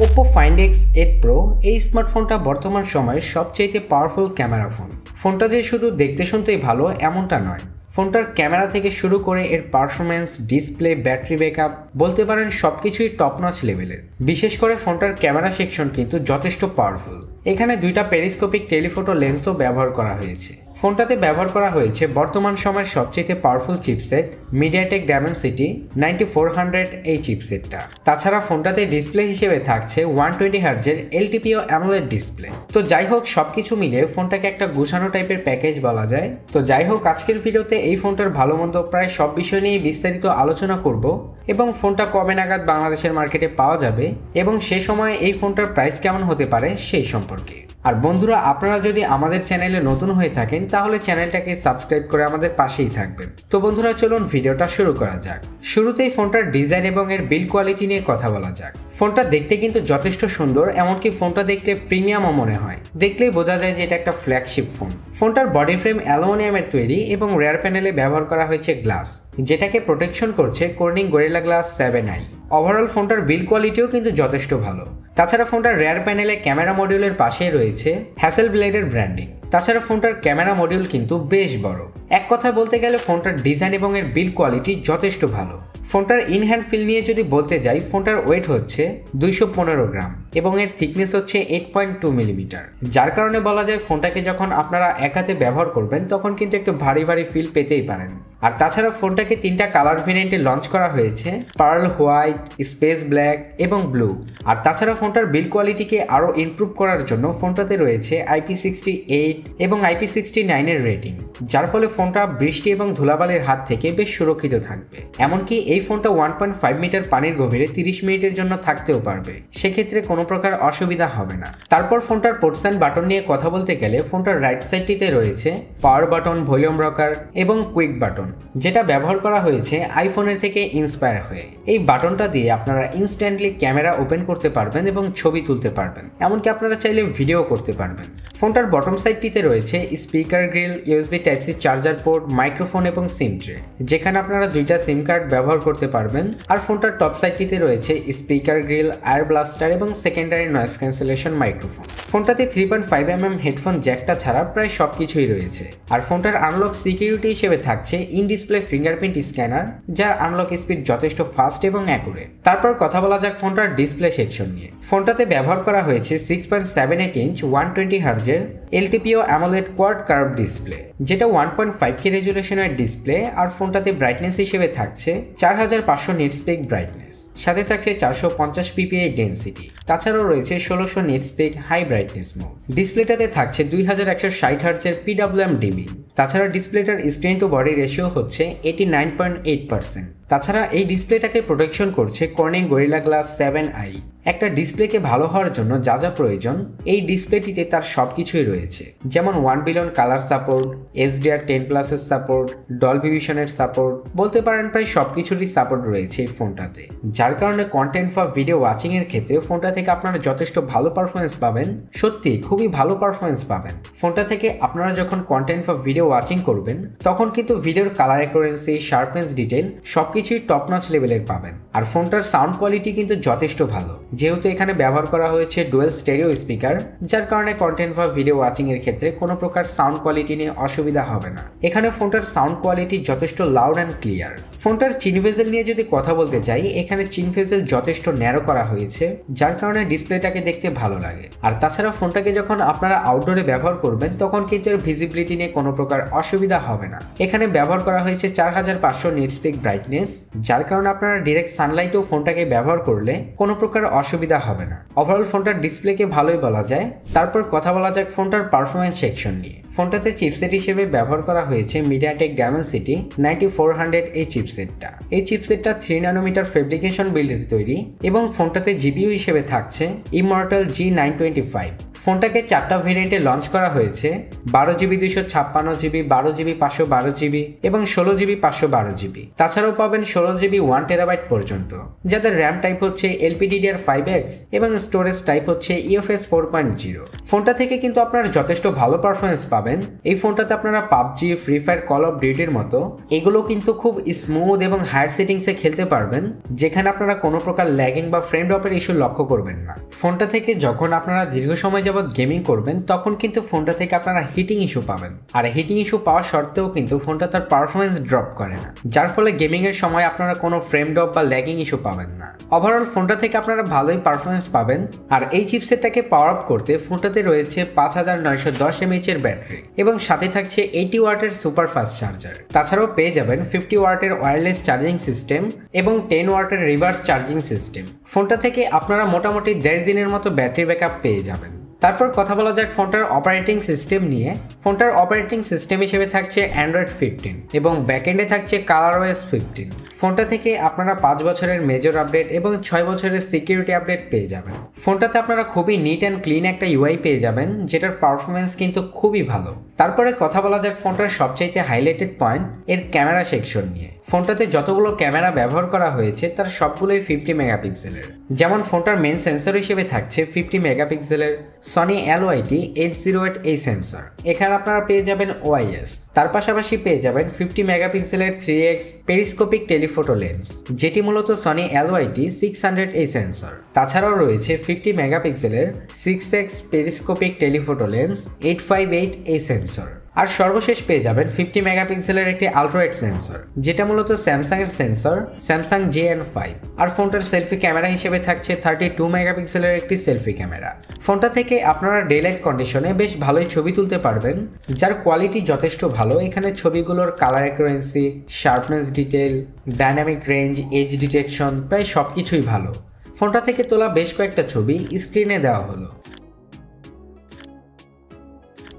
Oppo Find X8 Pro এই স্মার্টফোনটা বর্তমান সময়ের সবচেয়ে পাওয়ারফুল ক্যামেরা ফোন। ফোনটা যে শুধু দেখতে শুনতেই ভালো এমনটা নয়, ফোনটার ক্যামেরা থেকে শুরু করে এর পারফরমেন্স, ডিসপ্লে, ব্যাটারি ব্যাকআপ বলতে পারেন সবকিছুই টপ নচ লেভেলের। বিশেষ করে ফোনটার ক্যামেরা সেকশন কিন্তু যথেষ্ট পাওয়ারফুল। এখানে দুইটা পেরিস্কোপিক টেলিফোটো লেন্সও ব্যবহার করা হয়েছে। ফোনটাতে ব্যবহার করা হয়েছে বর্তমান সময়ের সবচেয়ে পাওয়ারফুল চিপসেট মিডিয়াটেক ডায়মেনসিটি 9400 এই চিপসেটটা। তাছাড়া ফোনটাতে ডিসপ্লে হিসেবে থাকছে 120 হার্জের এলটিপিও অ্যামোলেড ডিসপ্লে। তো যাই হোক, সবকিছু মিলে ফোনটাকে একটা গুছানো টাইপের প্যাকেজ বলা যায়। তো যাই হোক, আজকের ভিডিওতে এই ফোনটার ভালো মন্দ প্রায় সব বিষয় নিয়ে বিস্তারিত আলোচনা করব এবং ফোনটা কবে নাগাদ বাংলাদেশের মার্কেটে পাওয়া যাবে এবং সে সময় এই ফোনটার প্রাইস কেমন হতে পারে সেই সম্পর্কে। আর বন্ধুরা, আপনারা যদি আমাদের চ্যানেলে নতুন হয়ে থাকেন তাহলে চ্যানেলটাকে সাবস্ক্রাইব করে আমাদের পাশেই থাকবেন। তো বন্ধুরা, চলুন ভিডিওটা শুরু করা যাক। শুরুতেই ফোনটার ডিজাইন এবং এর বিল্ড কোয়ালিটি নিয়ে কথা বলা যাক। ফোনটা দেখতে কিন্তু যথেষ্ট সুন্দর, এমনকি ফোনটা দেখতে প্রিমিয়ামও মনে হয়। দেখলেই বোঝা যায় যে এটা একটা ফ্ল্যাগশিপ ফোন। ফোনটার বডি ফ্রেম অ্যালুমিনিয়ামের তৈরি এবং রেয়ার প্যানেলে ব্যবহার করা হয়েছে গ্লাস, যেটাকে প্রোটেকশন করছে Corning Gorilla Glass 7i। Overall ফোনটার বিল্ড কোয়ালিটিও কিন্তু যথেষ্ট ভালো। তাছাড়া ফোনটার রেয়ার প্যানেলে ক্যামেরা মডিউলের পাশেই রয়েছে হ্যাসেলব্লেডের ব্র্যান্ডিং। তাছাড়া ফোনটার ক্যামেরা মডিউল কিন্তু বেশ বড়। এক কথায় বলতে গেলে ফোনটার ডিজাইন এবং এর বিল্ড কোয়ালিটি যথেষ্ট ভালো। ফোনটার ইন হ্যান্ড ফিল নিয়ে যদি বলতে যাই, ফোনটার ওয়েট হচ্ছে 215 গ্রাম এবং এর থিকনেস হচ্ছে 8.2 মিলিমিটার, যার কারণে বলা যায় ফোনটাকে যখন আপনারা এক হাতে ব্যবহার করবেন তখন কিন্তু একটু ভারী ভারী ফিল পেতেই পারেন। আর তাছাড়া ফোনটাকে 3টা কালার ভেরিয়েন্টে লঞ্চ করা হয়েছে, পার্ল হোয়াইট, স্পেস ব্ল্যাক এবং ব্লু। আর তাছাড়া ফোনটার বিল্ড কোয়ালিটিকে আরও ইমপ্রুভ করার জন্য ফোনটাতে রয়েছে IP68 এবং IP69 এর রেটিং, যার ফলে ফোনটা বৃষ্টি এবং ধুলাবালির হাত থেকে বেশ সুরক্ষিত থাকবে। এমনকি এই ফোনটা 1.5 মিটার পানির গভীরে 30 মিনিটের জন্য থাকতেও পারবে, সেক্ষেত্রে কোনো প্রকার অসুবিধা হবে না। তারপর ফোনটার পোর্টস অ্যান্ড বাটন নিয়ে কথা বলতে গেলে ফোনটার রাইট সাইডটিতে রয়েছে পাওয়ার বাটন, ভলিউম রকার এবং কুইক বাটন, যেটা ব্যবহার করা হয়েছে আইফোনের থেকে ইন্সপায়ার হয়ে। এই বাটনটা দিয়ে আপনারা ইনস্ট্যান্টলি ক্যামেরা ওপেন করতে পারবেন এবং ছবি তুলতে পারবেন, এমনকি আপনারা চাইলে ভিডিও করতে পারবেন। ফোনটার বটম সাইডটিতে রয়েছে speaker grille, USB type C charger port, microphone এবং সিম ট্রে, যেখানে আপনারা দুইটা সিম কার্ড ব্যবহার করতে পারবেন। আর ফোনটার টপ সাইডটিতে রয়েছে স্পিকার গ্রিল, এয়ার ব্লাস্টার এবং সেকেন্ডারি নয়েজ ক্যান্সেলেশন মাইক্রোফোন। ফোনটাতে 3.5mm হেডফোন জ্যাকটা ছাড়া প্রায় সবকিছুই রয়েছে। আর ফোনটার আনলক সিকিউরিটি হিসেবে থাকছে ইন ডিসপ্লে ফিঙ্গারপ্রিন্ট স্ক্যানার, যার আনলক স্পিড যথেষ্ট ফাস্ট এবং অ্যাকুরেট। তারপর কথা বলা যাক ফোনটার ডিসপ্লে সেকশন নিয়ে। ফোনটাতে ব্যবহার করা হয়েছে 6.78 ইঞ্চ 120 হার্জের LTPO AMOLED quad curve display, যেটা 1.5K রেজুলেশনের ডিসপ্লে। আর ফোনটাতে ব্রাইটনেস হিসেবে থাকছে 4500 নিটস পিক ব্রাইটনেস, সাথে থাকছে 450 ppi ডেন্সিটি। তাছাড়াও রয়েছে 1600 nits peak high brightness mode. ডিসপ্লেটাতে থাকছে 2160 হার্জের PWM ডিমিং। তাছাড়া ডিসপ্লেটার স্ক্রিন টু বডি রেশিও হচ্ছে 89.8%। তাছাড়া এই ডিসপ্লেটাকে প্রোটেকশন করছে কর্নিং গরিলা গ্লাস 7i। একটা ডিসপ্লেকে ভালো হওয়ার জন্য যা যা প্রয়োজন এই ডিসপ্লেটিতে তার সবকিছুই রয়েছে, যেমন 1 বিলিয়ন কালার সাপোর্ট, HDR10+ এর সাপোর্ট, ডলবি ভিশনের সাপোর্ট, বলতে পারেন প্রায় সবকিছুরই সাপোর্ট রয়েছে এই ফোনটাতে, যার কারণে কন্টেন্ট ফর ভিডিও ওয়াচিং এর ক্ষেত্রে ফোনটা থেকে আপনারা যথেষ্ট ভালো পারফরমেন্স পাবেন। সত্যি খুবই ভালো পারফরমেন্স পাবেন। ফোনটা থেকে আপনারা যখন কন্টেন্ট ফর ভিডিও ওয়াচিং করবেন তখন কিন্তু ভিডিওর কালার অ্যাকুরেন্সি, শার্পনেস, ডিটেল সবকিছুই টপ নচ লেভেলের পাবেন। আর ফোনটার সাউন্ড কোয়ালিটি কিন্তু যথেষ্ট ভালো, যেহেতু এখানে ব্যবহার করা হয়েছে ডুয়েল স্টেরিও স্পিকার, যার কারণে কন্টেন্ট ফর ভিডিও ওয়াচিং এর ক্ষেত্রে কোনো প্রকার সাউন্ড কোয়ালিটি নিয়ে অসুবিধা হবে না। এখানে ফোনটার সাউন্ড কোয়ালিটি যথেষ্ট লাউড অ্যান্ড ক্লিয়ার। ফোনটার চিন ভেজেল নিয়ে যদি কথা বলতে যাই, এখানে চিন ভেজেল যথেষ্ট ন্যারো করা হয়েছে, যার কারণে ডিসপ্লেটাকে দেখতে ভালো লাগে। আর তাছাড়া ফোনটাকে যখন আপনারা আউটডোরে ব্যবহার করবেন তখন কিন্তু এর ভিজিবিলিটি নিয়ে কোনো প্রকার অসুবিধা হবে না। এখানে ব্যবহার করা হয়েছে 4500 নিটস পিক ব্রাইটনেস, যার কারণে আপনারা ডিরেক্ট সানলাইটেও ফোনটাকে ব্যবহার করলে কোনো প্রকার অসুবিধা হবে না। ওভারঅল ফোনটার ডিসপ্লেকে ভালোই বলা যায়। তারপর কথা বলা যাক ফোনটার পারফরমেন্স সেকশন নিয়ে। ফোনটাতে চিপসেট হিসেবে ব্যবহার করা হয়েছে মিডিয়াটেক ডায়মেনসিটি 9400 এই চিপসেটটা। এই চিপসেটটা 3 ন্যানোমিটার ফেব্রিকেশন বিল্ডের তৈরি এবং ফোনটাতে জিপিইউ হিসেবে থাকছে ইমর্টাল G925। ফোনটাকে 4টা ভেরিয়েন্টে লঞ্চ করা হয়েছে, 12GB 256GB, 12GB 512GB এবং 16GB 512GB। তাছাড়াও পাবেন 16GB 1TB পর্যন্ত, যাদের র্যাম টাইপ হচ্ছে LPDDR5X এবং স্টোরেজ টাইপ হচ্ছে UFS 4.0। ফোনটা থেকে কিন্তু আপনারা যথেষ্ট ভালো পারফরমেন্স পাবেন। পাবেন এই ফোনটাতে আপনারা PUBG, free fire, call of ডিউটির মতো এগুলো কিন্তু খুব স্মুথ এবং হায়ার সেটিংসে খেলতে পারবেন, যেখানে আপনারা কোনো প্রকার ল্যাগিং বা ফ্রেম ড্রপের ইস্যু লক্ষ্য করবেন না। ফোনটা থেকে যখন আপনারা দীর্ঘ সময় যাবত গেমিং করবেন তখন কিন্তু ফোনটা থেকে আপনারা হিটিং ইস্যু পাবেন, আর হিটিং ইস্যু পাওয়া সত্ত্বেও কিন্তু ফোনটা তার পারফরমেন্স ড্রপ করে না, যার ফলে গেমিং এর সময় আপনারা কোনো ফ্রেম ড্রপ বা ল্যাগিং ইস্যু পাবেন না। ওভারঅল ফোনটা থেকে আপনারা ভালোই পারফরমেন্স পাবেন। আর এই চিপসেটটাকে পাওয়ার আপ করতে ফোনটাতে রয়েছে 5910 mAh এর ব্যাটারি এবং সাথে থাকছে 80 ওয়াটের সুপার ফাস্ট চার্জার। তাছাড়াও পেয়ে যাবেন 50 ওয়াটের ওয়্যারলেস চার্জিং সিস্টেম এবং 10 ওয়াটের রিভার্স চার্জিং সিস্টেম। ফোনটা থেকে আপনারা মোটামুটি 1.5 দিনের মতো ব্যাটারি ব্যাকআপ পেয়ে যাবেন। তারপর কথা বলা যাক ফোনটার অপারেটিং সিস্টেম নিয়ে। ফোনটার অপারেটিং সিস্টেম হিসেবে থাকছে অ্যান্ড্রয়েড 15 এবং ব্যাকএন্ডে থাকছে ColorOS 15। ফোনটা থেকে আপনারা 5 বছরের মেজর আপডেট এবং 6 বছরের সিকিউরিটি আপডেট পেয়ে যাবেন। ফোনটাতে আপনারা খুবই নিট অ্যান্ড ক্লিন একটা ইউআই পেয়ে যাবেন, যেটার পারফরমেন্স কিন্তু খুবই ভালো। তারপরে কথা বলা যাক ফোনটার সবচাইতে হাইলাইটেড পয়েন্ট এর ক্যামেরা সেকশন নিয়ে। ফোনটাতে যতগুলো ক্যামেরা ব্যবহার করা হয়েছে তার সবগুলোই 50 মেগাপিক্সেলের। যেমন ফোনটার মেন সেন্সর হিসেবে থাকছে 50 মেগাপিক্সেলের সনি LYT-808 এই সেন্সর। এখানে আপনারা পেয়ে যাবেন OIS। তার পাশাপাশি পেয়ে যাবেন 50 মেগাপিক্সেলের 3x পেরিস্কোপিক টেলিফোটো লেন্স, যেটি মূলত সনি LYT-600 এই সেন্সর। তাছাড়াও রয়েছে 50 মেগাপিক্সেলের 6x পেরিস্কোপিক টেলিফোটো লেন্স 858 এই সেন্সর। আর সর্বশেষ পেয়ে যাবেন 50 মেগাপিক্সেলের একটি আলট্রাওয়াইড সেন্সর, যেটা মূলত স্যামসাং এর সেন্সর স্যামসাং JN5। আর ফোনটার সেলফি ক্যামেরা হিসেবে থাকছে 32 মেগাপিক্সেলের একটি সেলফি ক্যামেরা। ফোনটা থেকে আপনারা ডে লাইট কন্ডিশনে বেশ ভালোই ছবি তুলতে পারবেন, যার কোয়ালিটি যথেষ্ট ভালো। এখানে ছবিগুলোর colour অ্যাকুরেন্সি, sharpness, detail, dynamic range, age detection প্রায় সবকিছুই ভালো। ফোনটা থেকে তোলা বেশ কয়েকটা ছবি স্ক্রিনে দেওয়া হলো।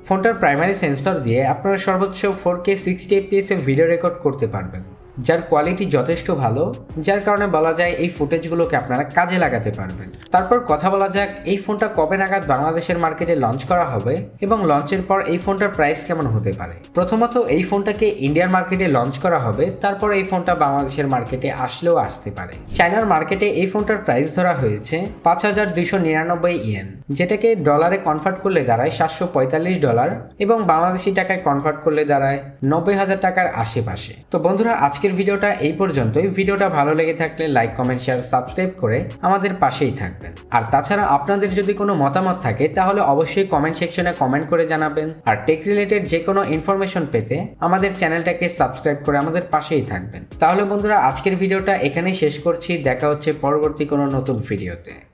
ফোনটার প্রাইমারি সেন্সর দিয়ে আপনারা সর্বোচ্চ 4K 60 fps এ ভিডিও রেকর্ড করতে পারবেন, যার কোয়ালিটি যথেষ্ট ভালো, যার কারণে বলা যায় এই ফুটেজগুলোকে আপনারা কাজে লাগাতে পারবেন। তারপর কথা বলা যাক এই ফোনটা কবে নাগাদ বাংলাদেশের মার্কেটে লঞ্চ করা হবে এবং লঞ্চের পর এই ফোনটার প্রাইস কেমন হতে পারে। প্রথমত এই ফোনটাকে ইন্ডিয়ান মার্কেটে লঞ্চ করা হবে, তারপর এই ফোনটা বাংলাদেশের মার্কেটে আসলেও আসতে পারে। চায়নার মার্কেটে এই ফোনটার প্রাইস ধরা হয়েছে 5299 ইয়েন, যেটাকে ডলারে কনভার্ট করলে দাঁড়ায় $745 এবং বাংলাদেশি টাকায় কনভার্ট করলে দাঁড়ায় 90,000 টাকার আশেপাশে। তো বন্ধুরা, আজকের ভিডিওটা এই পর্যন্তই। ভিডিওটা ভালো লেগে থাকলে লাইক, কমেন্ট, শেয়ার, সাবস্ক্রাইব করে আমাদের পাশেই থাকবেন। আর তাছাড়া আপনাদের যদি কোনো মতামত থাকে তাহলে অবশ্যই কমেন্ট সেকশনে কমেন্ট করে জানাবেন। আর টেক রিলেটেড যে কোনো ইনফরমেশন পেতে আমাদের চ্যানেলটাকে সাবস্ক্রাইব করে আমাদের পাশেই থাকবেন। তাহলে বন্ধুরা, আজকের ভিডিওটা এখানেই শেষ করছি। দেখা হচ্ছে পরবর্তী কোনো নতুন ভিডিওতে।